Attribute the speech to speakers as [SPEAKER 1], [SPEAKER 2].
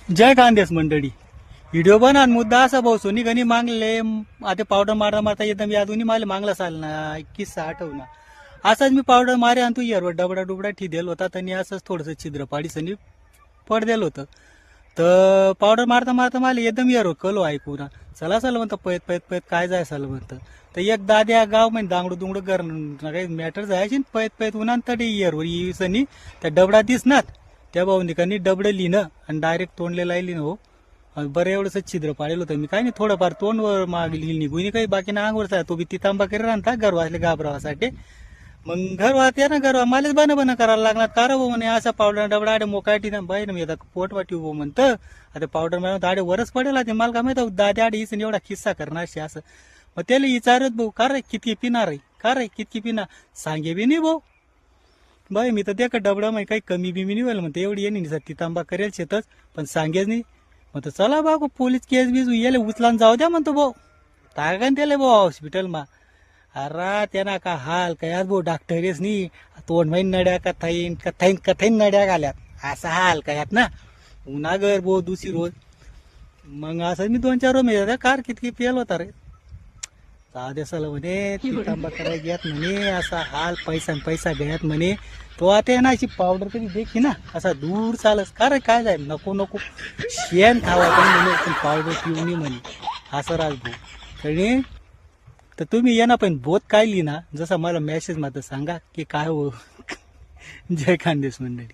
[SPEAKER 1] जय खानदेश मंडळी. व्हिडिओ बना मुद्दा असा भाऊ सोनी गणी मागले आता पावडर मारता मारता एकदम यादून माले मागला चाल ना किस्सा आठवना. असाच मी पावडर मारे आणि तू यारवर डबडा डुबडा ठिदेल होता आणि असंच थोडंसं छिद्र पाडी सनी पडदेल होतं. तर पावडर मारता मारता मला एकदम यारो कलो ऐकू ना चला चला म्हणतं पयत पयत पयत काय जाय चाल म्हणतं. तर एक दाद्या गाव म्हणजे दांगडू दुंगडू कर काही मॅटर जायची पयत पयत उन्हा तडी यारवर सनी त्या डबडा दिसणार त्या भाऊनिकांनी डबडं लिहिणं आणि डायरेक्ट तोंडले लायली ना हो. बरं एवढंच छिद्र पाडेल होतं मी काय नाही थोडंफार तोंडवर मागली निघून काही बाकी ना अंगवर तो बी ती तांबा करी राहता घर वाचले घाबरावासाठी. मग घर वाहते ना घर मलाच बन करायला लागणार कार भाऊ म्हणे असा पावडर डबडा आडे मोकाटी ना बाई ना मी आता पोट वाटी उभं म्हणतं आता पावडर मिळून आडे वरच पडेल आता मला काय माहिती दादे आडे हिच एवढा किस्सा करणार अशी असं. मग त्याला विचारत भाऊ का रे कितकी पिणार आहे का रे कितकी पिणार सांगे बी नाही भाऊ. बाई मी तर त्या का डबडा मग काही कमी बिमी नाही व्हायला म्हणते एवढी येणे ती तांबा करेल शेतच पण सांगेच नाही. म्हणतो चला बाबू पोलीस केस बीस येले उचला जाऊ द्या म्हणतो भाऊ टाका त्याला भाऊ हॉस्पिटल मा. अरे त्यांना का हाल काय भाऊ डॉक्टरेच नाही तोंड माहीन नड्या कथाईन कथाईन कथाईन नड्या घाल्यात असा हाल कायात ना उन्हागर भाऊ दुसरी रोज. मग असं मी 2-4 रोज मिळत कार कितकी पेल होता रे जाऊ दे सला म्हणे ती तांबा करायला घ्यात म्हणे असा हाल पैसा पैसा घ्यात म्हणे. तो आता ना अशी पावडर तरी देखी ना असा दूर चालस का रे काय जाय नको नको शेण खावा पण पावडर पिऊन म्हणे असं राज भाऊ कळले. तर तुम्ही ये ना पण बोत काय लिहिना जसा मला मेसेज मध्ये सांगा की काय हो. जय खानदेश मंडळी.